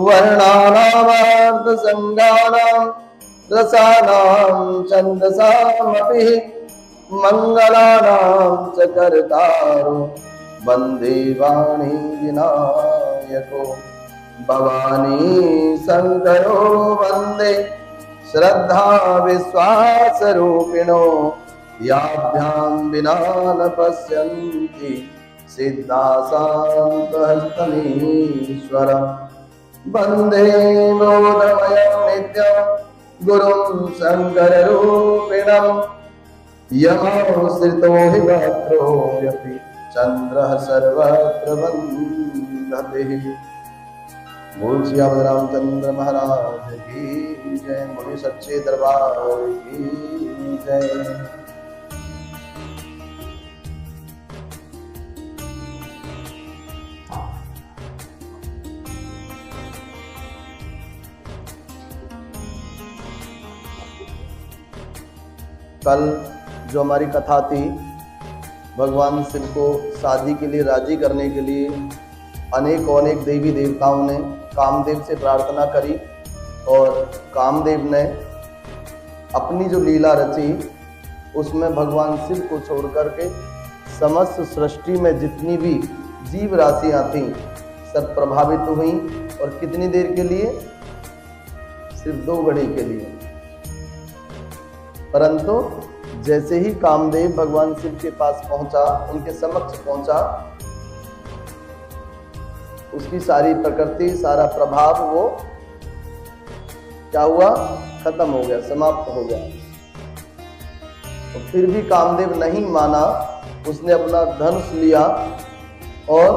वर्णानामर्थसङ्गानां रसानां छन्दसामपि मङ्गलानां च कर्तारो वन्दे वाणी विनायको भवानी शङ्करो वन्दे श्रद्धा विश्वासरूपिणो याभ्यां विना न पश्यन्ति सिद्धासान्तहस्तमीश्वरम् वन्दे बोधमयं नित्यं गुरुं शङ्कररूपिणम् यमोश्रितो हि वक्त्रोऽपि चन्द्रः सर्वत्र वन्दते। बोल श्री रामचंद्र महाराज की जय। बोले सच्चे दरबार की जय। कल जो हमारी कथा थी, भगवान शिव को शादी के लिए राजी करने के लिए अनेक देवी देवताओं ने कामदेव से प्रार्थना करी और कामदेव ने अपनी जो लीला रची उसमें भगवान शिव को छोड़ करके समस्त सृष्टि में जितनी भी जीव राशियां थीं सब प्रभावित हुई। और कितनी देर के लिए? सिर्फ 2 घड़ी के लिए। परंतु जैसे ही कामदेव भगवान शिव के पास पहुंचा, उनके समक्ष पहुंचा, उसकी सारी प्रकृति, सारा प्रभाव वो क्या हुआ? खत्म हो गया, समाप्त हो गया। तो फिर भी कामदेव नहीं माना, उसने अपना धनुष लिया और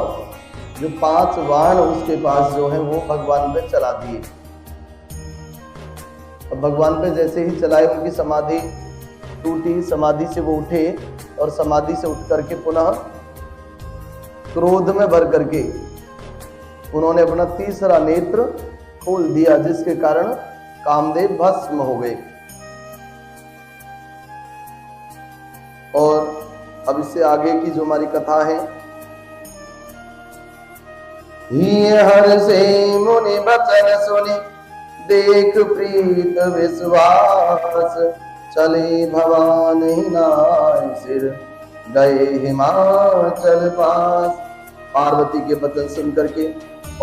जो 5 बाण उसके पास जो है वो भगवान पे चला दिए। अब भगवान पे जैसे ही चलाए उनकी समाधि टूटी, समाधि से वो उठे और समाधि से उठ करके पुनः क्रोध में भर करके उन्होंने अपना तीसरा नेत्र खोल दिया, जिसके कारण कामदेव भस्म हो गए। और अब इससे आगे की जो हमारी कथा है, ये हर से मुनि बचन सुनी देख प्रीत विश्वास चले भवानी नाय सिर गए हिमाचल पास। पार्वती के वचन सुन करके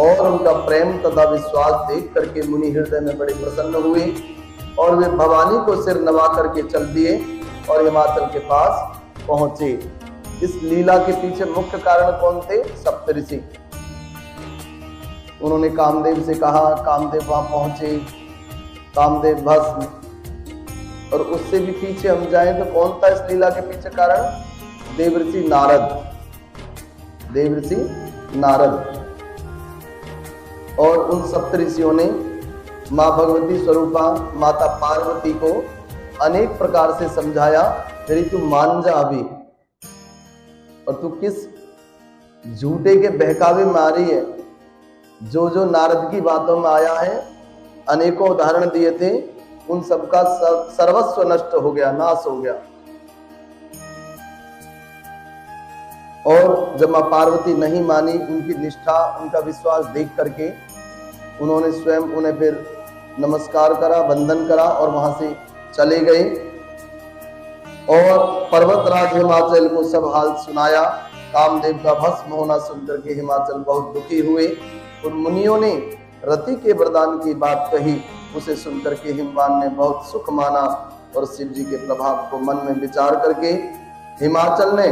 और उनका प्रेम तथा विश्वास देख करके मुनि हृदय में बड़े प्रसन्न हुए और वे भवानी को सिर नवा करके चल दिए और हिमाचल के पास पहुंचे। इस लीला के पीछे मुख्य कारण कौन थे? सप्तऋषि। उन्होंने कामदेव से कहा, कामदेव वहां पहुंचे, कामदेव भस्म। और उससे भी पीछे हम जाएं तो कौन था इस लीला के पीछे कारण? देवर्षि नारद। देवर्षि नारद और उन सप्तऋषियों ने माँ भगवती स्वरूपा माता पार्वती को अनेक प्रकार से समझाया, तेरी तू मान जा अभी, और तू किस झूठे के बहकावे में आ रही है। जो जो नारद की बातों में आया है, अनेकों उदाहरण दिए थे, उन सबका सर्वस्व नष्ट हो गया, नाश हो गया। और जब मां पार्वती नहीं मानी, उनकी निष्ठा, उनका विश्वास देख करके उन्होंने स्वयं उन्हें फिर नमस्कार करा, वंदन करा और वहां से चले गए और पर्वतराज हिमाचल को सब हाल सुनाया। कामदेव का भस्म होना सुनकर के हिमाचल बहुत दुखी हुए। उन मुनियों ने रति के वरदान की बात कही, उसे सुनकर के हिमवान ने बहुत सुख माना और शिव जी के प्रभाव को मन में विचार करके हिमाचल ने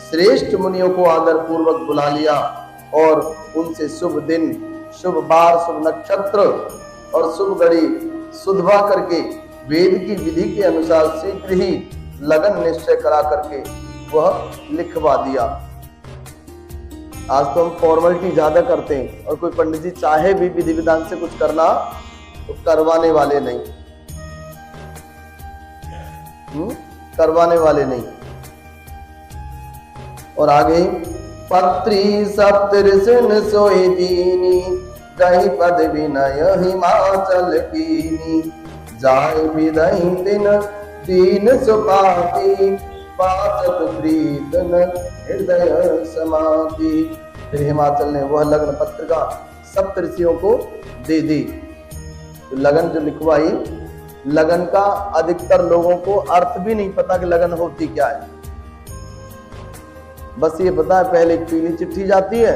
श्रेष्ठ मुनियों को आदर पूर्वक बुला लिया और उनसे शुभ दिन, शुभ बार, शुभ नक्षत्र और शुभ घड़ी सुधवा करके वेद की विधि के अनुसार शीघ्र ही लगन निश्चय करा करके वह लिखवा दिया। आज तो हम फॉर्मेलिटी ज्यादा करते हैं और कोई पंडित जी चाहे भी विधि विधान से कुछ करना तो करवाने वाले नहीं, करवाने वाले नहीं। और आगे पत्री सप्तऋषिन सोई दीनी दही पद विनय हिमाचल कीनी जाय विदही दिन दीन सुपाती पाचक प्रीतन हृदय समाधि। फिर हिमाचल ने वह लग्न पत्रिका सप्तऋषियों को दे दी। तो लगन जो लिखवाई, लगन का अधिकतर लोगों को अर्थ भी नहीं पता कि लगन होती क्या है। बस ये पता है पहले एक पीली चिट्ठी जाती है,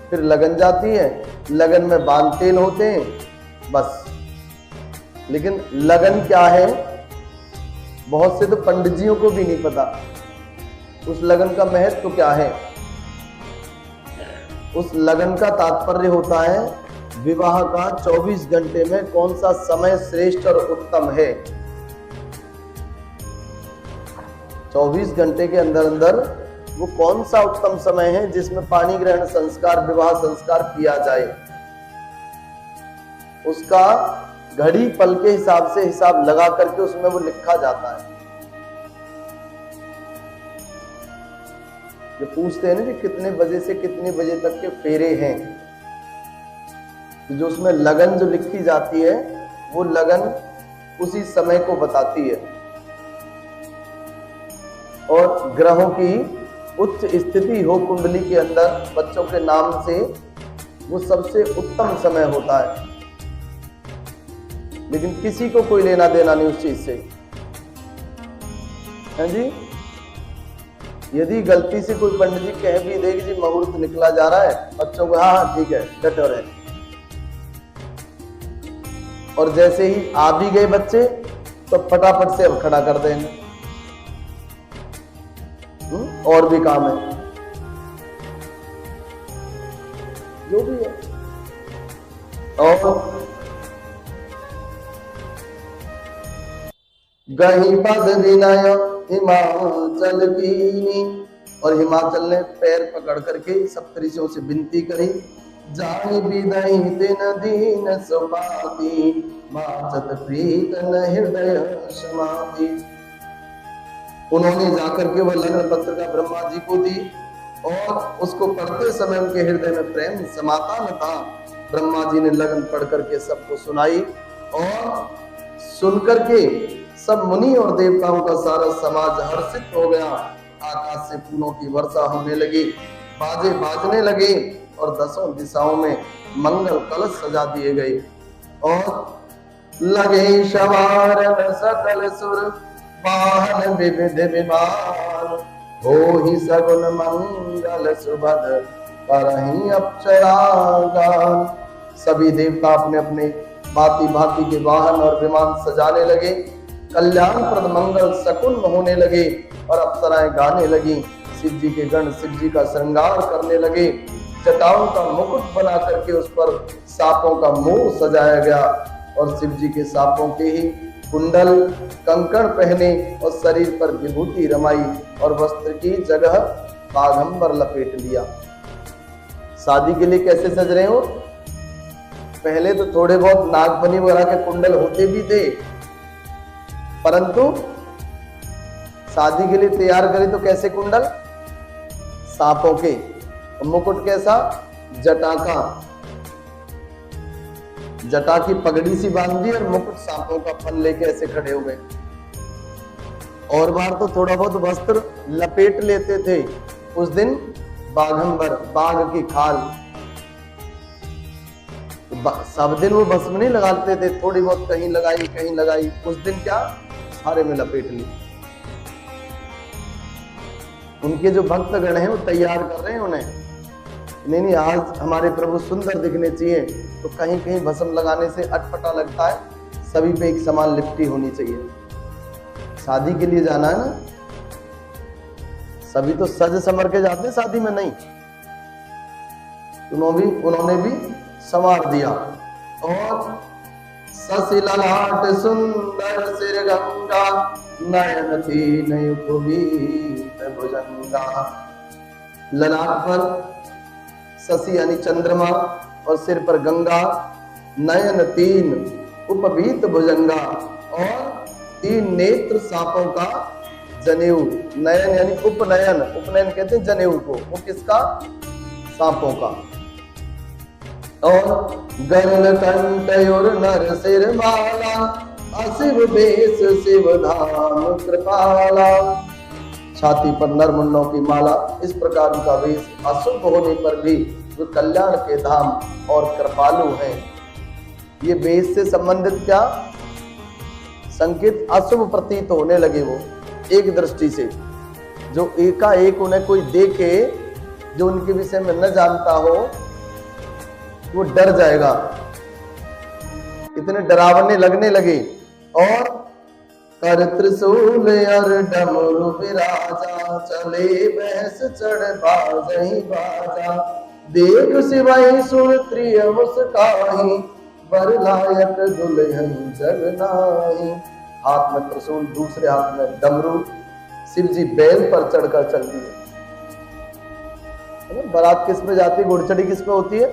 फिर लगन जाती है, लगन में बांध तेल होते हैं, बस। लेकिन लगन क्या है बहुत से तो पंडितजियों को भी नहीं पता। उस लगन का महत्व क्या है? उस लगन का तात्पर्य होता है विवाह का 24 घंटे में कौन सा समय श्रेष्ठ और उत्तम है। 24 घंटे के अंदर अंदर वो कौन सा उत्तम समय है जिसमें पाणी ग्रहण संस्कार, विवाह संस्कार किया जाए। उसका घड़ी पल के हिसाब से हिसाब लगा करके उसमें वो लिखा जाता है। जो पूछते हैं ना कि कितने बजे से कितने बजे तक के फेरे हैं, तो जो उसमें लगन जो लिखी जाती है वो लगन उसी समय को बताती है। और ग्रहों की उच्च स्थिति हो कुंडली के अंदर बच्चों के नाम से, वो सबसे उत्तम समय होता है। लेकिन किसी को कोई लेना देना नहीं उस चीज से, है जी। यदि गलती से कोई पंडित जी कह भी दे कि जी मुहूर्त निकला जा रहा है, बच्चों को हाँ ठीक है डटे रहे। और जैसे ही आ भी गए बच्चे तो फटाफट से अब खड़ा कर देंगे, और भी काम है जो भी है। और गही पद विनय हिमाचल कीनी, और हिमाचल ने पैर पकड़ करके सप्तऋषियों से विनती करी। जाहि विदहि दिन दीन सुपाति, माचत प्रीत न हृदय समाधि। उन्होंने जाकर के वह लगन पत्रिका ब्रह्मा जी को दी और उसको पढ़ते समय उनके हृदय में प्रेम समाता न था। ब्रह्मा जी ने लगन पढ़ करके सबको सुनाई और सुनकर के सब मुनि और देवताओं का सारा समाज हर्षित हो गया। आकाश से फूलों की वर्षा होने लगी, बाजे बाजने लगे और दसों दिशाओं में मंगल कलश सजा दिए गए। और लगे शवारन सकल सुर, वाहन विविध विमान, हो ही सगुन मंगल सुभद, करहि अप्सरा गान। सभी देवता अपने अपने भांति भांति के वाहन और विमान सजाने लगे, कल्याणप्रद मंगल शकुन होने लगे और अप्सराएं गाने लगी। शिव जी के गण शिव जी का श्रृंगार करने लगे। जटाओं का मुकुट बना करके उस पर सांपों का मुंह सजाया गया और शिव जी के सांपों के ही कुंडल कंकण पहने और शरीर पर विभूति रमाई और वस्त्र की जगह बाघंबर लपेट लिया। शादी के लिए कैसे सज रहे हो? पहले तो थोड़े बहुत नागफनी वगैरह के कुंडल होते भी थे, परंतु शादी के लिए तैयार करे तो कैसे कुंडल? सांपों के। मुकुट कैसा? जटा का, जटा की पगड़ी सी बांधी और मुकुट सांपों का फन लेके ऐसे खड़े हो गए। और बार तो थोड़ा बहुत वस्त्र लपेट लेते थे। उस दिन बाघंबर, बाघ की खाल। सब दिन वो भस्म नहीं लगाते थे, थोड़ी बहुत कहीं लगाई कहीं लगाई। उस दिन क्या सारे में लपेट ली। उनके जो भक्तगण हैं वो तैयार कर रहे हैं उन्हें, नहीं आज हमारे प्रभु सुंदर दिखने चाहिए, तो कहीं कहीं भस्म लगाने से अटपटा लगता है। सभी पे एक समान लिपटी होनी चाहिए। शादी के लिए जाना है ना, सभी तो सज समर के जाते हैं, शादी में नहीं। उन्होंने भी संवार दिया। और ससिललाट सुंदर सिर गंगा, नयन तीन उपवीत भुजंगा। ललाट पर शशि यानी चंद्रमा और सिर पर गंगा, नयन तीन उपवीत भुजंगा और तीन नेत्र सांपों का जनेऊ। नयन यानी उपनयन, उपनयन कहते हैं जनेऊ को। वो किसका? सांपों का। और गरुड़ कंठ और नर सिर माला, अशिव बेश शिव धाम कृपाला। छाती पर नर मुंडों की माला, इस प्रकार का वेश अशुभ होने पर भी वे कल्याण के धाम और कृपालु हैं। ये वेद से संबंधित क्या संकेत अशुभ प्रतीत होने लगे। वो एक दृष्टि से जो एकाएक उन्हें कोई देखे जो उनके विषय में न जानता हो वो डर जाएगा, इतने डरावने लगने लगे। और कर त्रिशूल और डमरू विराजा, चले भैंस चढ़ बाजहि बाजा। देख सिवाई सुन त्रिय मुस्काही, बर लायक दुल्हन जग नाही। हाथ में त्रिशूल, दूसरे हाथ में डमरू, शिव जी बैल पर चढ़कर चल दिए। बारात किस पे जाती है? घोड़चढ़ी किस पे होती है?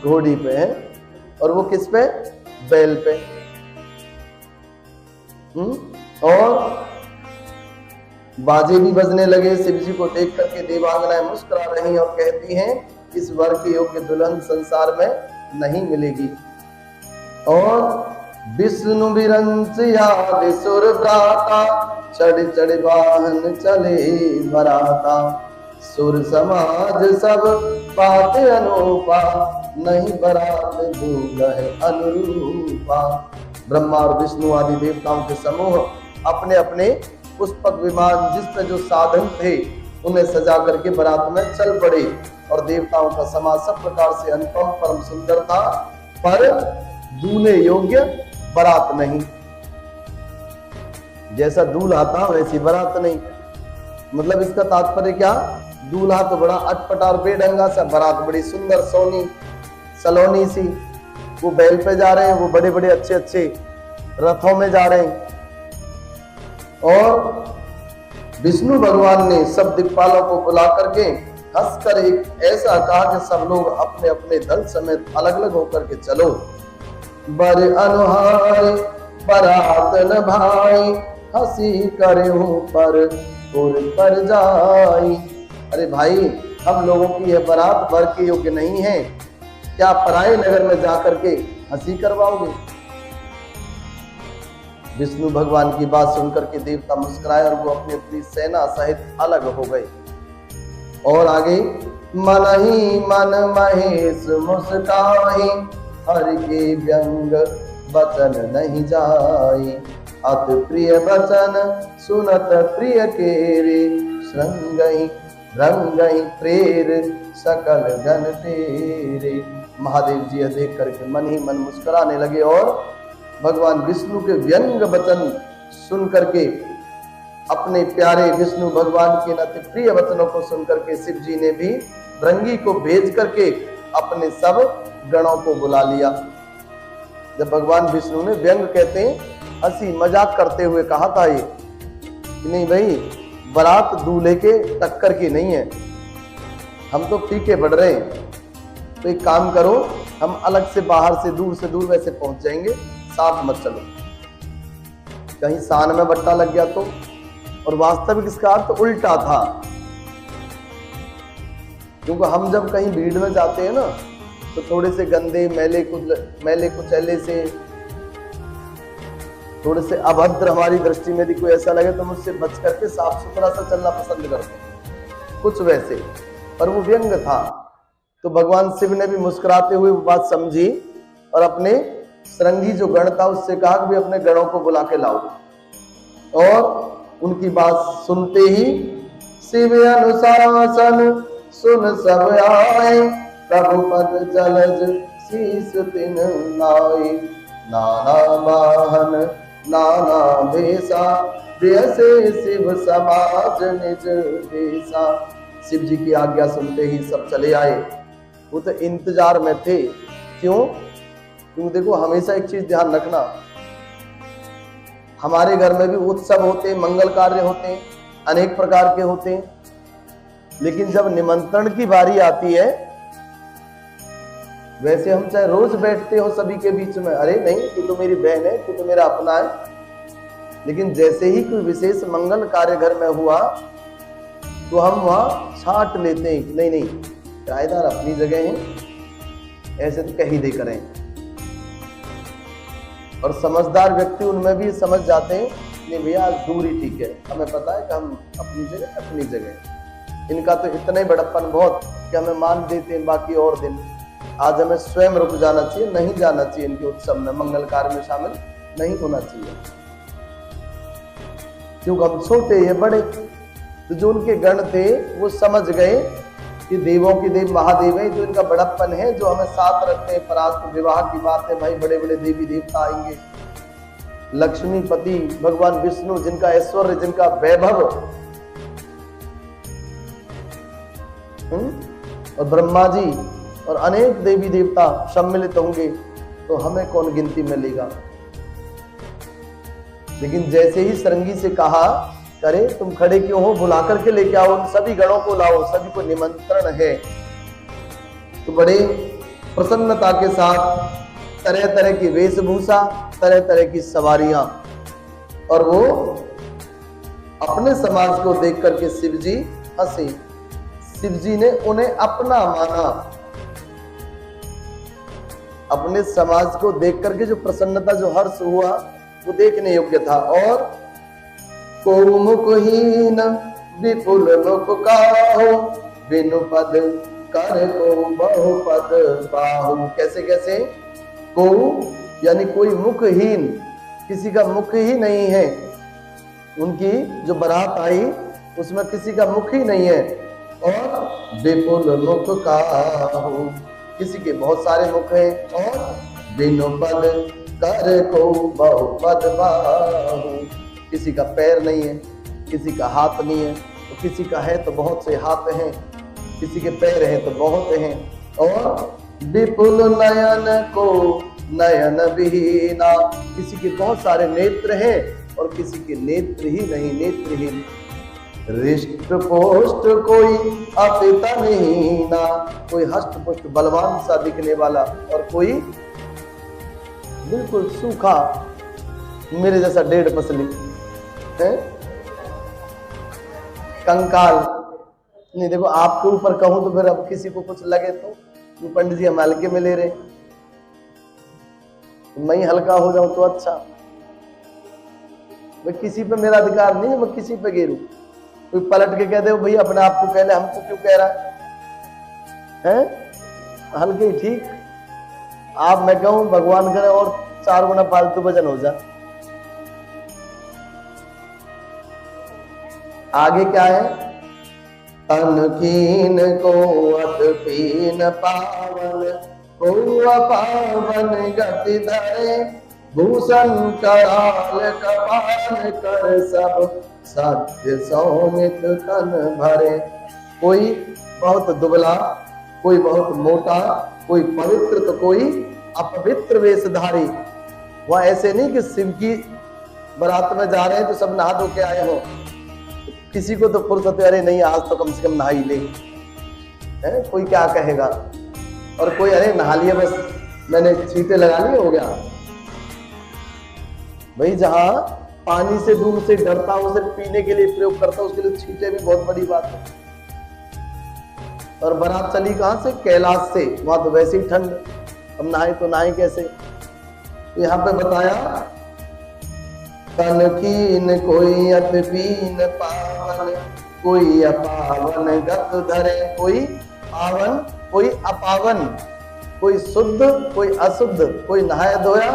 घोड़ी पे है। और वो किस पे? बैल पे। और बाजे भी बजने लगे। शिव जी को देख करके देवांगनाएं मुस्कुरा रही और कहती हैं इस वर के योग्य दुल्हन संसार में नहीं मिलेगी। और विष्णु विरंच याद सुर भ्राता, चढ़ चढ़ वाहन चले बराता। सुर समाज सब बात अनूपा, नहीं बरात दूल्हे अनुरूपा। ब्रह्मा और विष्णु आदि देवताओं के समूह अपने अपने पुष्पक विमान जिस पे जो साधन थे उन्हें सजा करके बारात में चल पड़े। और देवताओं का समाज सब प्रकार से अनुपम परम सुंदर था, पर दूल्हे योग्य बारात नहीं। जैसा दूल्हा था वैसी बारात नहीं। मतलब इसका तात्पर्य क्या? दूल्हा तो बड़ा अटपटा और बेढंगा सा, बारात बड़ी सुंदर सोनी सलोनी सी। वो बैल पे जा रहे हैं, वो बड़े बड़े अच्छे अच्छे रथों में जा रहे हैं। और विष्णु भगवान ने सब दिक्पालों को बुला करके हंसकर एक ऐसा कहा कि सब लोग अपने अपने दल समेत अलग अलग होकर के चलो। बर अनुहार बरात न भाई, हंसी करे पर जाई। अरे भाई, हम लोगों की यह बारात वर के योग्य नहीं है, क्या पराये नगर में जाकर के हंसी करवाओगे? विष्णु भगवान की बात सुनकर के देवता मुस्कुराए और वो अपनी अपनी सेना सहित अलग हो गए। और आगे मन ही मन महेश मुस्काई, हर के व्यंग वचन नहीं जाई। अति प्रिय वचन सुनत प्रिय केरे, श्रृंगई रंगई प्रेर सकल गण तेरे। महादेव जी यह देख करके मन ही मन मुस्कुराने लगे और भगवान विष्णु के व्यंग वचन सुन करके, अपने प्यारे विष्णु भगवान के अति प्रिय वचनों को सुन करके शिव जी ने भी भृंगी को भेज करके अपने सब गणों को बुला लिया। जब भगवान विष्णु ने, व्यंग कहते हैं हंसी मजाक करते हुए कहा था ये कि नहीं भाई, बारात दूल्हे के टक्कर की नहीं है, हम तो फीके बढ़ रहे हैं। तो एक काम करो, हम अलग से बाहर से दूर वैसे पहुंच जाएंगे, साथ मत चलो, कहीं सान में बट्टा लग गया तो। और वास्तविक इसका अर्थ उल्टा था, क्योंकि हम जब कहीं भीड़ में जाते हैं ना तो थोड़े से गंदे मैले कुचैले से, थोड़े से अभद्र हमारी दृष्टि में यदि कोई ऐसा लगे तो मुझसे बच करके साफ सुथरा सा चलना पसंद करते हैं, कुछ वैसे। पर वो व्यंग था, तो भगवान शिव ने भी मुस्कुराते हुए वो बात समझी और अपने श्रृंगी जो गण था उससे कहा कि अपने गणों को बुला के लाओ। और उनकी बात सुनते ही शिव अनुशासन सुन सब आए, प्रभु पद जलज शीस तिन नाई। नाना वाहन नाना भेसा, से शिव समाज निज देसा। शिव जी की आज्ञा सुनते ही सब चले आए। वो तो इंतजार में थे। क्यों? क्योंकि देखो, हमेशा एक चीज ध्यान रखना, हमारे घर में भी उत्सव होते हैं, मंगल कार्य होते हैं, अनेक प्रकार के होते हैं, लेकिन जब निमंत्रण की बारी आती है, वैसे हम चाहे रोज बैठते हो सभी के बीच में, अरे नहीं तू तो मेरी बहन है, तू तो मेरा अपना है, लेकिन जैसे ही कोई विशेष मंगल कार्य घर में हुआ तो हम वहां छांट लेते हैं कि नहीं किराएदार अपनी जगह हैं, ऐसे तो कहीं दे करें। और समझदार व्यक्ति उनमें भी समझ जाते हैं, नहीं भैया दूरी ठीक है, हमें पता है कि हम अपनी जगह, इनका तो इतना ही बड़प्पन बहुत कि हमें मान देते हैं बाकी और दिन। आज हमें स्वयं रुक जाना चाहिए, नहीं जाना चाहिए इनके उत्सव में, मंगल कार्य में शामिल नहीं होना चाहिए, क्योंकि हम छोटे ये बड़े। तो जो उनके गण थे वो समझ गए कि देवों के देव महादेव है, जो इनका बड़प्पन है, जो हमें साथ रखते हैं। परास्त विवाह की बात है भाई, बड़े बड़े देवी देवता आएंगे, लक्ष्मीपति भगवान विष्णु जिनका ऐश्वर्य, जिनका वैभव, और ब्रह्मा जी और अनेक देवी देवता सम्मिलित होंगे, तो हमें कौन गिनती में लेगा। लेकिन जैसे ही सरंगी से कहा, करे तुम खड़े क्यों हो, बुला करके लेके आओ, उन सभी गणों को लाओ, सभी को निमंत्रण है। तो बड़े प्रसन्नता के साथ तरह तरह की वेशभूषा, तरह तरह की सवारियां, और वो अपने समाज को देख करके शिव जी हंसे। शिव जी ने उन्हें अपना माना। अपने समाज को देख करके जो प्रसन्नता, जो हर्ष हुआ, वो देखने योग्य था। और को मुखहीन विपुल मुख काहू, बिनु पद कर को बहु पद पाहू। कैसे कैसे? को यानी कोई मुखहीन, किसी का मुख ही नहीं है। उनकी जो बारात आई उसमें किसी का मुख ही नहीं है। और विपुल मुख काहू, किसी के बहुत सारे मुख हैं। और बिनु पद कर को बहु पद पाहू, किसी का पैर नहीं है, किसी का हाथ नहीं है, तो किसी का है तो बहुत से हाथ हैं, किसी के पैर हैं तो बहुत हैं। और विपुल नयन को नयन विहीना, किसी के बहुत सारे नेत्र हैं और किसी के नेत्र ही नहीं, नेत्रहीन। हृष्ट पुष्ट कोई अपिता हीना, कोई हष्ट पुष्ट बलवान सा दिखने वाला, और कोई बिल्कुल सूखा, मेरे जैसा 1.5 पसली है, कंकाल। नहीं देखो, आपके ऊपर कहूं तो फिर अब किसी को कुछ लगे तो पंडित जी हम हल्के में ले रहे, मैं ही हल्का हो जाऊं तो अच्छा। मैं किसी पे मेरा अधिकार नहीं है मैं किसी पे गिरूं। कोई पलट के कह दे भैया अपने आप को कह ले, हमको क्यों कह रहा है? हल्के ही ठीक। आप मैं कहूं भगवान करे और 4 गुना फालतू वजन हो जा। आगे क्या है? अनकीन को अतपीन पावन, को अपावन गति धरे, भूषण कराल कपाल कर सब सत्य सौमित तन भरे। कोई बहुत दुबला, कोई बहुत मोटा, कोई पवित्र तो कोई अपवित्र वेशधारी। वह ऐसे नहीं कि शिव की बारात में जा रहे हैं तो सब नहा धो के आए हो। किसी को तो फुर्सत है, अरे नहीं आज तो कम से कम नहा ही ले, है कोई क्या कहेगा। और कोई अरे नहा लिया बस मैंने छींटे लगा लिए हो गया। भाई जहां पानी से दूर से डरता हूं, सिर्फ पीने के लिए प्रयोग करता हूं, उसके लिए छींटे भी बहुत बड़ी बात है। और बारात चली कहां से? कैलाश से, वहां तो वैसे ही ठंड, हम नहाए तो नहाए कैसे। तो यहाँ पे बताया तनकीन कोई अतपीन पावन, कोई अपावन गत धरे। कोई पावन, कोई अपावन, कोई शुद्ध, कोई अशुद्ध, कोई नहाया धोया,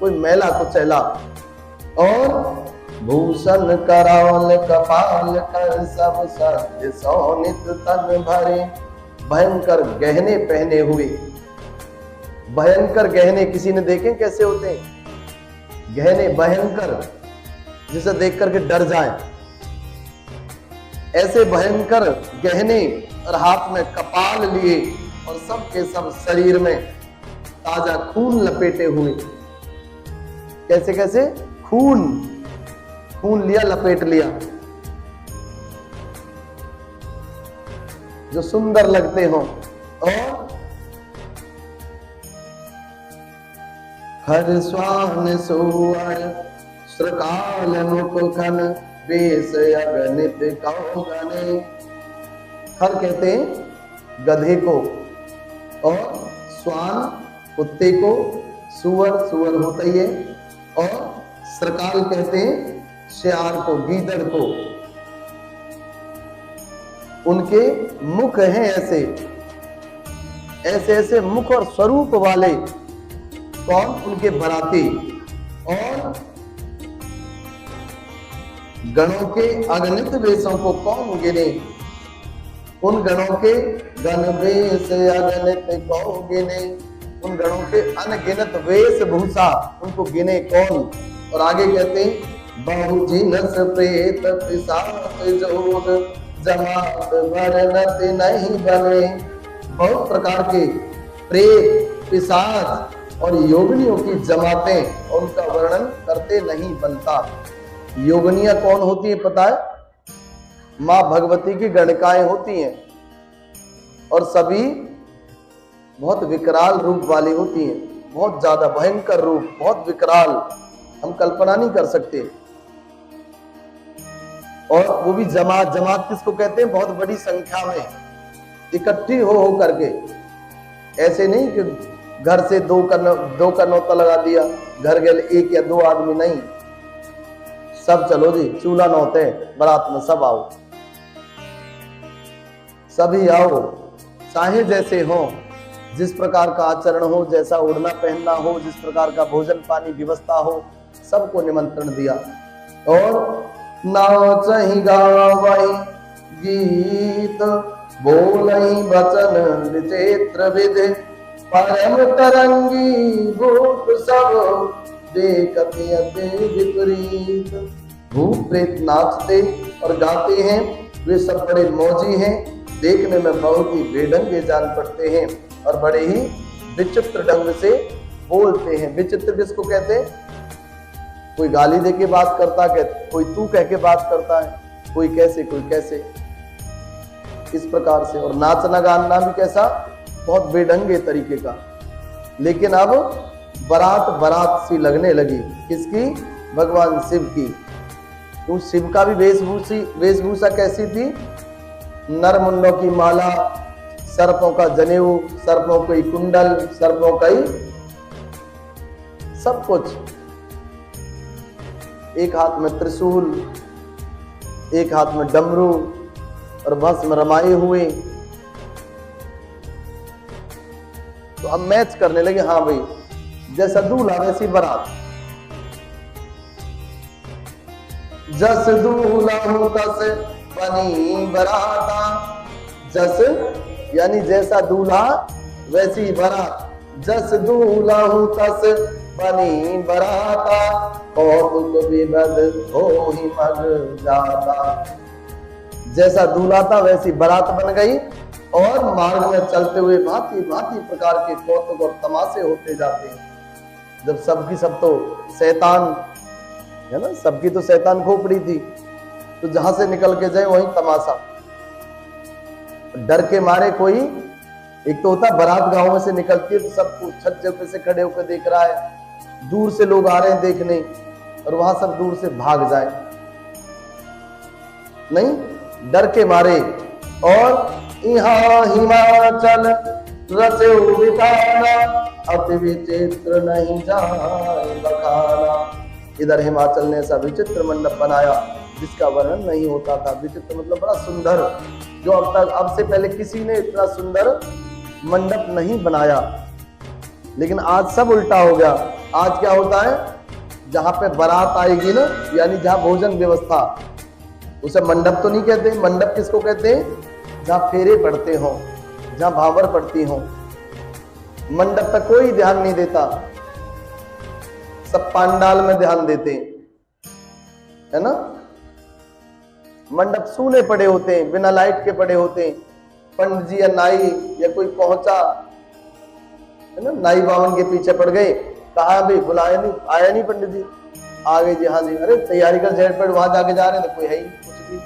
कोई मैला कुचैला। और भूषण कराल कपाल कर सब सत्य सौनित तन भरे। भयंकर गहने पहने हुए, भयंकर गहने किसी ने देखे कैसे होते हैं? गहने भयंकर, जिसे देख करके डर जाए, ऐसे भयंकर गहने, और हाथ में कपाल लिए, और सब के सब शरीर में ताजा खून लपेटे हुए। कैसे कैसे? खून, खून लिया लपेट लिया, जो सुंदर लगते हो। और हर स्वान सुवर श्रकाल मुखन, वेश अगणित कौगने। हर कहते हैं गधे को, और स्वान कुत्ते को, सुअर सुअर होता ही है, और श्रकाल कहते हैं श्यार को, गीदड़ को। उनके मुख हैं ऐसे, ऐसे ऐसे मुख और स्वरूप वाले कौन? उनके बराती। और गणों के अगणित वेशों को कौन गिने? उन गणों के गण वेश अगणित कौन गिने? उन गणों के अनगिनत वेशभूषा उनको गिने कौन? और आगे कहते हैं बहु जिनस प्रेत पिशाच जोग जमात वर्णत नहीं बने। बहुत प्रकार के प्रेत पिशाच और योगिनियों की जमातें और उनका वर्णन करते नहीं बनता। योगिनियां कौन होती है पता है? मां भगवती की गणिकाएं होती हैं और सभी बहुत विकराल रूप वाली होती हैं, बहुत ज्यादा भयंकर रूप, बहुत विकराल, हम कल्पना नहीं कर सकते। और वो भी जमात। जमात किसको कहते हैं? बहुत बड़ी संख्या में इकट्ठी हो करके। ऐसे नहीं कि घर से दो करनौता लगा दिया, घर गए एक या दो आदमी, नहीं, सब चलो जी, चूल्हा नौते बारात में सब आओ, सभी आओ, चाहे जैसे हो, जिस प्रकार का आचरण हो, जैसा उड़ना पहनना हो, जिस प्रकार का भोजन पानी व्यवस्था हो, सबको निमंत्रण दिया। और नाचहि गावहि गीत बोलहि वचन विचित्र विधि परम तरंगी भूत सब देखति अति विपरीत। भूत प्रेत नाचते और गाते हैं, वे सब बड़े मौजी हैं, देखने में बहुत ही बेढंगे जान पड़ते हैं और बड़े ही विचित्र ढंग से बोलते हैं। विचित्र किसको कहते हैं? कोई गाली दे के बात करता है, कोई तू कह के बात करता है, कोई कैसे कोई कैसे, इस प्रकार से। और नाचना गाना भी कैसा? बहुत बेढंगे तरीके का। लेकिन अब बारात बारात सी लगने लगी। किसकी? भगवान शिव की। तो शिव का भी वेशभूषा कैसी थी? नरमुंडों की माला, सर्पों का जनेऊ, सर्पों की कुंडल, सर्पों का ही सब कुछ, एक हाथ में त्रिशूल, एक हाथ में डमरू और भस्म रमाए हुए। तो अब मैच करने लगे, हाँ भाई, जैसा दूल्हा वैसी बारात। जस दूल्हा हूं तस बनी बराता। जस यानी जैसा दूल्हा वैसी बारात। जस दूल्हा हूं तस बनी बराता और दुख विबद हो ही मग जाता। जैसा दूल्हा था वैसी बारात बन गई और मार्ग में चलते हुए भांति भांति प्रकार के कौतुक और तमाशे होते जाते हैं। जब सबकी सब तो शैतान है ना, सबकी तो शैतान खोपड़ी थी, तो जहां से निकल के जाए वहीं तमाशा। डर के मारे कोई, एक तो होता बारात गांव में से निकलती है तो सबको छज्जे पे से खड़े होकर देख रहा है, दूर से लोग आ रहे हैं देखने, और वहां सब दूर से भाग जाए, नहीं, डर के मारे। और यहाँ हिमाचल रचे बिताना अति विचित्र नहीं जाए बखाना। इधर हिमाचल ने ऐसा विचित्र मंडप बनाया जिसका वर्णन नहीं होता था। विचित्र मतलब बड़ा सुंदर, जो अब से पहले किसी ने इतना सुंदर मंडप नहीं बनाया। लेकिन आज सब उल्टा हो गया। आज क्या होता है, जहां पे बारात आएगी ना, यानी जहां भोजन व्यवस्था, उसे मंडप तो नहीं कहते। मंडप किसको कहते हैं? जहां फेरे पड़ते हो, जहां भावर पड़ती हो। मंडप पे कोई ध्यान नहीं देता, सब पांडाल में ध्यान देते हैं, है ना। मंडप सूने पड़े होते हैं, बिना लाइट के पड़े होते हैं। पंडित जी या नाई या कोई पहुंचा, है ना, नाई बावन के पीछे पड़ गए, कहा भाई बुलाया नहीं, आया नहीं पंडित जी, आ गए जी, हाँ जी, अरे तैयारी कर झेड़, वहां जाके जा रहे हैं तो कोई है ही कुछ भी,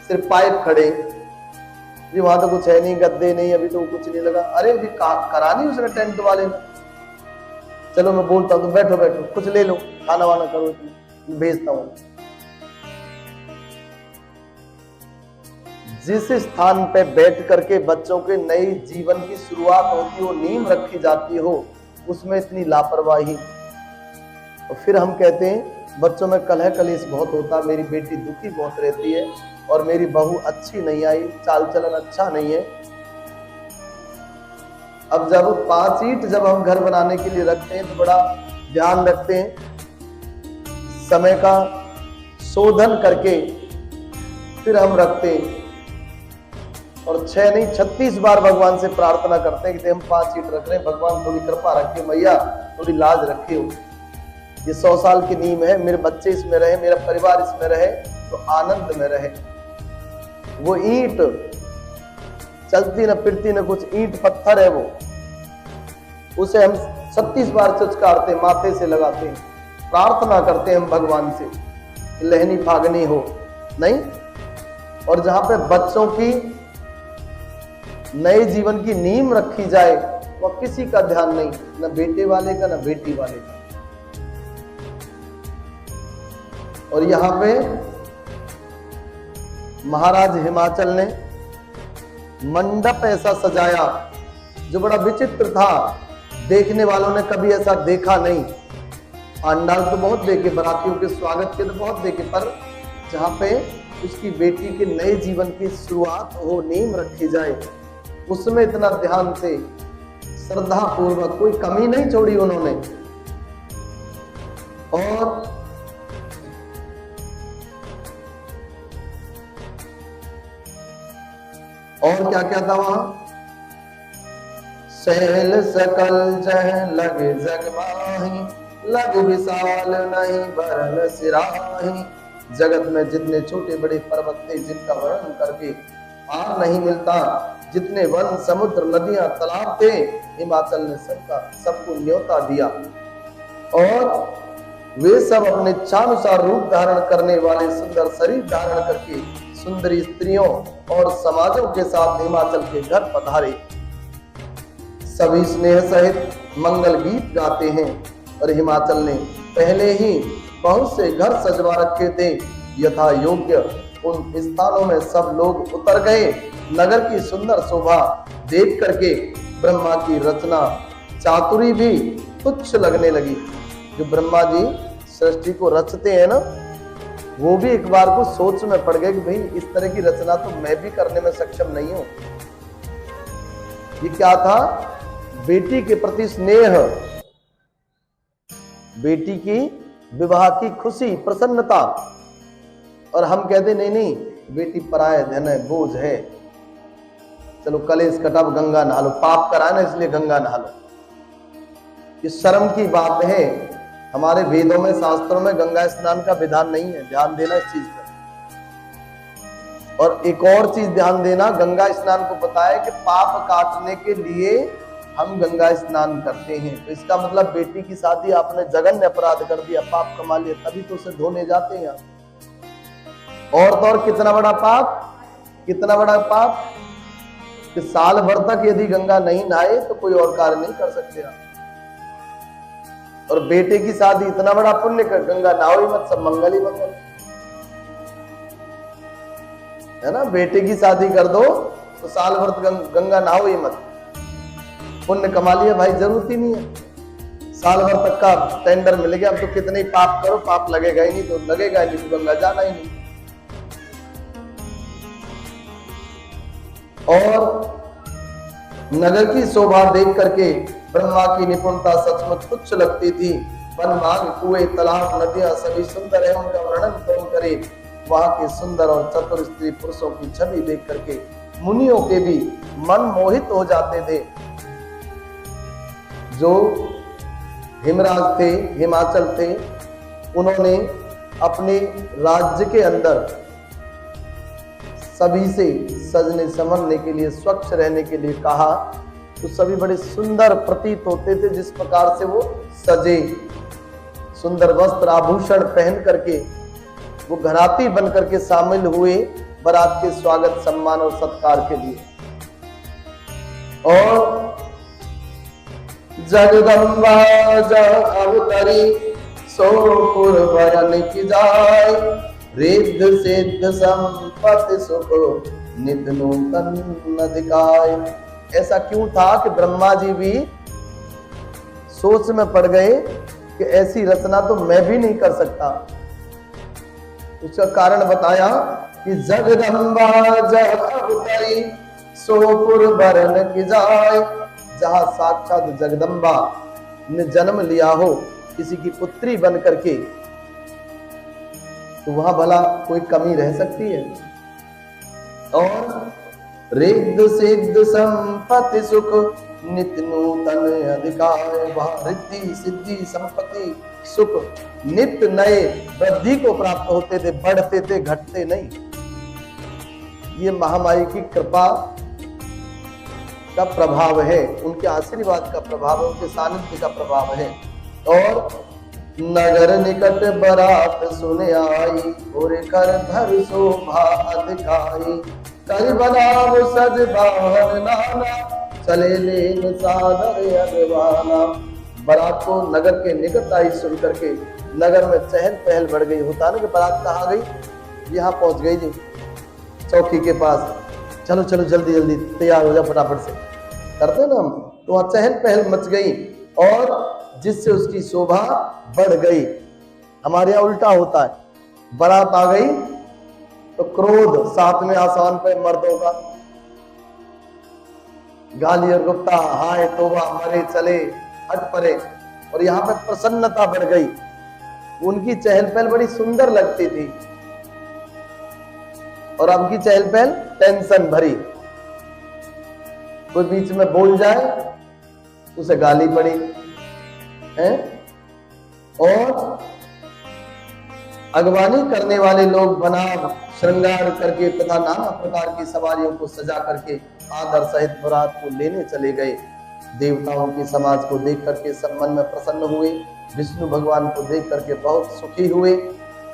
सिर्फ पाइप खड़े जी, वहां तो कुछ है नहीं, गद्दे नहीं, अभी तो कुछ नहीं लगा। अरे अभी करा नहीं उसने टेंट वाले ने, चलो मैं बोलता हूँ, बैठो बैठो कुछ ले लो, खाना वाना करो, भेजता हूँ। जिस स्थान पे बैठ करके बच्चों के नए जीवन की शुरुआत होती हो, नींव रखी जाती हो, उसमें इतनी लापरवाही। और फिर हम कहते हैं बच्चों में कलह कलेश बहुत होता, मेरी बेटी दुखी बहुत रहती है और मेरी बहू अच्छी नहीं आई, चाल चलन अच्छा नहीं है। अब जब 5 ईंट जब हम घर बनाने के लिए रखते हैं तो बड़ा ध्यान रखते हैं, समय का शोधन करके फिर हम रखते हैं, और 6 नहीं 36 बार भगवान से प्रार्थना करते हैं कि हम 5 ईंट रख रहे हैं, भगवान थोड़ी कृपा रखे, मैया थोड़ी लाज रखे हो, ये 100 साल की नींव है, मेरे बच्चे इसमें रहे, मेरा परिवार इसमें रहे तो आनंद में रहे। वो ईंट चलती न फिरती न कुछ, ईंट पत्थर है वो, उसे हम 36 बार चुचकारते, माथे से लगाते हैं, प्रार्थना करते हैं हम भगवान से कि लहनी फागनी हो नहीं। और जहां पे बच्चों की नए जीवन की नींव रखी जाए वह किसी का ध्यान नहीं, न बेटे वाले का न बेटी वाले का। और यहां पे महाराज हिमाचल ने मंडप ऐसा सजाया जो बड़ा विचित्र था, देखने वालों ने कभी ऐसा देखा नहीं। पंडाल तो बहुत देखे, बरातियों के स्वागत के तो बहुत देखे, पर जहां पे उसकी बेटी के नए जीवन की शुरुआत हो, नींव रखी जाए, उसमें इतना ध्यान से श्रद्धा पूर्वक, कोई कमी नहीं छोड़ी उन्होंने। और क्या क्या था वहां, सहल सकल जह लग जग माही, लग विशाल नहीं भरन सिराही। जगत में जितने छोटे बड़े पर्वत थे जिनका वर्णन करके पार नहीं मिलता, जितने वन समुद्र नदियां तालाब थे, हिमाचल ने सबको न्योता दिया। और वे सब अपने इच्छानुसार रूप धारण करने वाले सुंदर शरीर धारण करके सुंदरी स्त्रियों और समाजों के साथ हिमाचल के घर पधारे। सभी स्नेह सहित मंगल गीत गाते हैं, और हिमाचल ने पहले ही बहुत से घर सजवा रखे थे। यथा योग्य उन स्थानों में सब लोग उतर गए। नगर की सुंदर शोभा देख करके ब्रह्मा की रचना चातुरी भी तुच्छ लगने लगी। जो ब्रह्मा जी सृष्टि को रचते हैं ना, वो भी एक बार को सोच में पड़ गए कि भाई इस तरह की रचना तो मैं भी करने में सक्षम नहीं हूं। ये क्या था, बेटी के प्रति स्नेह, बेटी की विवाह की खुशी, प्रसन्नता। और हम कहते नहीं नहीं बेटी पराया धन है, बोझ है, चलो कलेश कटाव गंगा नहा लो, पाप करा ना इसलिए गंगा नहा लो। ये शर्म की बात है। हमारे वेदों में शास्त्रों में गंगा स्नान का विधान नहीं है, ध्यान देना इस चीज पर। और एक और चीज ध्यान देना, गंगा स्नान को बताया कि पाप काटने के लिए हम गंगा स्नान करते हैं। तो इसका मतलब बेटी की शादी आपने जघन्य अपराध कर दिया, पाप कमा लिया, तभी तो उसे धोने जाते हैं। और तो और कितना बड़ा पाप, कितना बड़ा पाप कि साल भर तक यदि गंगा नहीं नहाए तो कोई और कार्य नहीं कर सकते आप। और बेटे की शादी इतना बड़ा पुण्य कर, गंगा नहाओ ही मत, सब मंगल ही मंगल है ना। बेटे की शादी कर दो तो साल भर गंगा नहाओ ही मत, पुण्य कमा लिया भाई, जरूरत ही नहीं है। साल भर तक का टेंडर मिल गया, अब तो कितने ही पाप करो, पाप लगेगा ही नहीं, तो लगेगा ही नहीं तो गंगा जाना ही नहीं। और नगर की शोभा देख करके ब्रह्मा की निपुणता सचमुच तुच्छ लगती थी। वन मार्ग कुएं तालाब नदियां सभी सुंदर है, उनका वर्णन कौन करे। वहां के सुंदर और चतुर स्त्री पुरुषों की छवि देख करके मुनियों के भी मन मोहित हो जाते थे। जो हिमराज थे, हिमाचल थे, उन्होंने अपने राज्य के अंदर सभी से सजने संवरने के लिए, स्वच्छ रहने के लिए कहा, तो सभी बड़े सुंदर प्रतीत होते थे। जिस प्रकार से वो सजे, सुंदर वस्त्र आभूषण पहन करके वो घराती बन करके शामिल हुए बारात के स्वागत, सम्मान और सत्कार के लिए। और जगदम्बा अवतरी सोपुर वरन की जाय, रिद्ध सिद्ध संपत्ति सुख नित नूतन अधिकाय। ऐसा क्यों था कि ब्रह्मा जी भी सोच में पड़ गए कि ऐसी रचना तो मैं भी नहीं कर सकता। उसका कारण बताया कि जगदम्बा जब अवतरी सोपुर वरन की जाय, जहां साक्षात जगदम्बा ने जन्म लिया हो किसी की पुत्री बन करके, तो वहां भला कोई कमी रह सकती है? और रिद्ध सिद्ध संपत्ति सुख नित्य नूतन अधिकार, रिद्धि सिद्धि संपत्ति सुख नित्य नए वृद्धि को प्राप्त होते थे, बढ़ते थे, घटते नहीं। ये महामाई की कृपा का प्रभाव है, उनके आशीर्वाद का प्रभाव है, उनके सानिध्य का प्रभाव है। और नगर निकट बरात सुने आई, और कर धर शोभा अधिकाई, कर बनाव सज बाहर नाना, चले लेन सादर अगवाना। बारात को नगर के निकट आई सुन करके नगर में चहल पहल बढ़ गई। होता ना कि बारात कहाँ गई, यहाँ पहुंच गई जी चौकी के पास, चलो चलो जल्दी जल्दी तैयार हो जा फटाफट से, करते ना हम, तो वहां चहल पहल मच गई और जिससे उसकी शोभा बढ़ गई। हमारे यहाँ उल्टा होता है, बारात आ गई तो क्रोध साथ में आसान पे मर्दों का, गाली और गुप्ता, हाय तोबा, मरे चले हट परे। और यहाँ पे प्रसन्नता बढ़ गई, उनकी चहल पहल बड़ी सुंदर लगती थी, और अब की चहल पहल टेंशन भरी। कोई बीच में बोल जाए उसे गाली पड़ी है, और अगवानी करने वाले लोग बनाव श्रृंगार करके तथा नाना प्रकार की सवारियों को सजा करके आदर सहित बारात को लेने चले गए। देवताओं के समाज को देख करके सब मन में प्रसन्न हुए, विष्णु भगवान को देख करके बहुत सुखी हुए।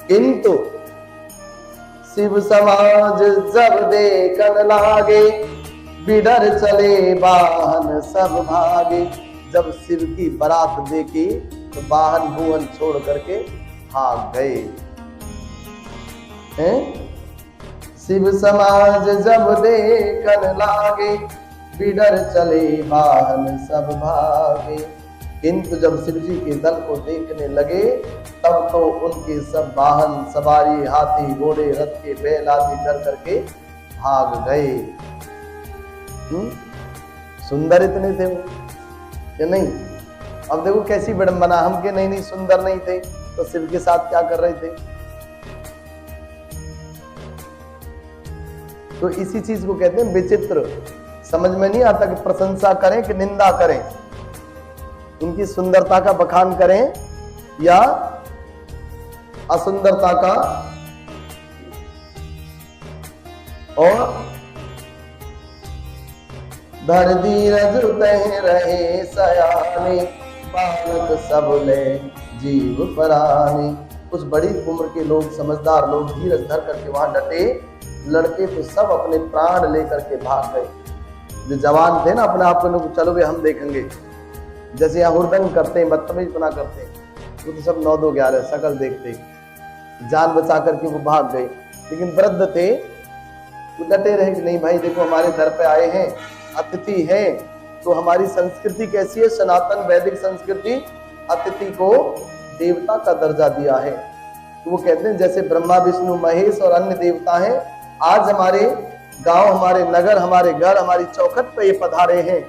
किंतु शिव समाज जब देखन लागे, बिडर चले बाहन सब भागे। जब शिव की बारात देखी तो बाहन भुवन छोड़ करके भाग गए हैं। शिव समाज जब देखन लागे, बिडर चले बाहन सब भागे। किंतु जब शिव जी के दल को देखने लगे तब तो उनके सब वाहन सवारी हाथी घोड़े रथ के बैल आदि डर करके भाग गए। सुंदर इतने थे वो कि नहीं? अब देखो कैसी विडंबना, हम के नहीं सुंदर नहीं थे तो शिव के साथ क्या कर रहे थे? तो इसी चीज को कहते हैं विचित्र। समझ में नहीं आता कि प्रशंसा करें कि निंदा करें, उनकी सुंदरता का बखान करें या असुंदरता का। और धर धीरज तह रहे सयाने, बालक सब ले जीव पराने। कुछ बड़ी उम्र के लोग, समझदार लोग धीरज धर करके वहां डटे। लड़के तो सब अपने प्राण लेकर के भाग गए। जो जवान थे ना अपने आप को, चलो भी हम देखेंगे, जैसे यहाँ हुड़दंग करते हैं, बदतमीजपना करते हैं, वो तो सब 9-2-11 शकल देखते, जान बचा करके वो भाग गए। लेकिन वृद्ध थे, वो डटे रहे कि नहीं भाई देखो हमारे दर पे आए हैं, अतिथि हैं, तो हमारी संस्कृति कैसी है, सनातन वैदिक संस्कृति अतिथि को देवता का दर्जा दिया है। तो वो कहते हैं जैसे ब्रह्मा विष्णु महेश और अन्य देवता हैं, आज हमारे गांव, हमारे नगर, हमारे घर, हमारी चौखट पे ये पधारे हैं,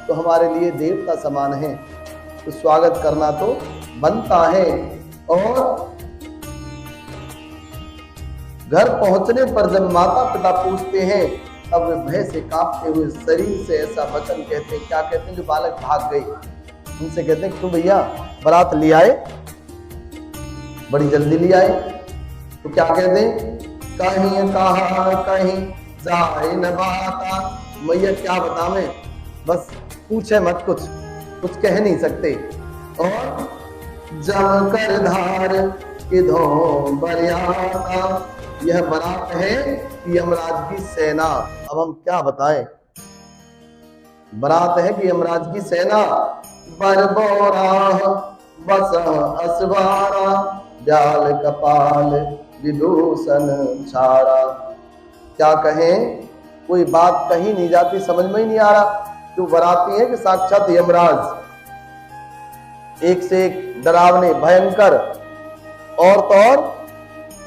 तो हमारे लिए देवता समान है, तो स्वागत करना तो बनता है। और घर पहुंचने पर जब माता पिता पूछते हैं तब वे भय से कांपते हुए शरीर से ऐसा वचन कहते हैं। क्या कहते हैं? जो बालक भाग गए उनसे कहते हैं क्यों भैया बारात ले आए, बड़ी जल्दी ले आए। तो क्या कहते हैं? कहीं कहा कहीं जाए न बाता। मैया क्या बतावें, बस पूछे मत, कुछ कह नहीं सकते। और जब कर धार किधों बरियाता, यह बारात है कि यमराज की सेना। अब हम क्या बताएं, बारात है कि यमराज की सेना। बरबोरा बस असवारा, ब्याल कपाल विभूषण छाड़ा। क्या कहें, कोई बात कही नहीं जाती, समझ में ही नहीं आ रहा। तो बाराती है कि साक्षात यमराज, एक से एक डरावने भयंकर। और तो और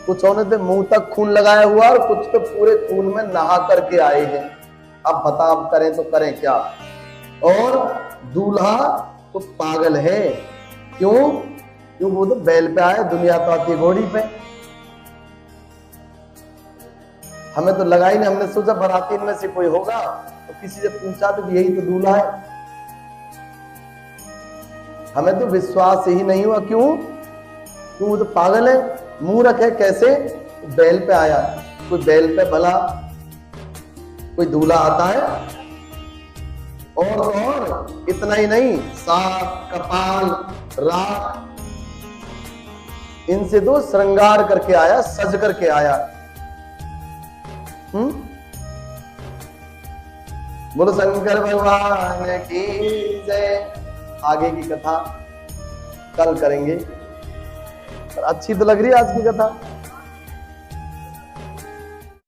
कुछ होने से मुंह तक खून लगाया हुआ और कुछ तो पूरे खून में नहा करके आए हैं। अब बता, अब करें तो करें क्या? और दूल्हा तो पागल है। क्यों? क्योंकि वो तो बैल पे आया, दुनिया तो आती है घोड़ी पे। हमें तो लगा ही नहीं, हमने सोचा बाराती में से कोई होगा, तो किसी से पूछा तो यही तो दूल्हा है। हमें तो विश्वास ही नहीं हुआ। क्यों? क्यों? वो तो पागल है, मूर्ख है। कैसे? बैल पे आया। कोई बैल पे भला कोई दूल्हा आता है? और इतना ही नहीं, साफ कपाल राख इनसे तो श्रृंगार करके आया, सज करके आया। बोलो शंकर भगवान की जय। आगे की कथा कल करेंगे, पर अच्छी तो लग रही है आज की कथा।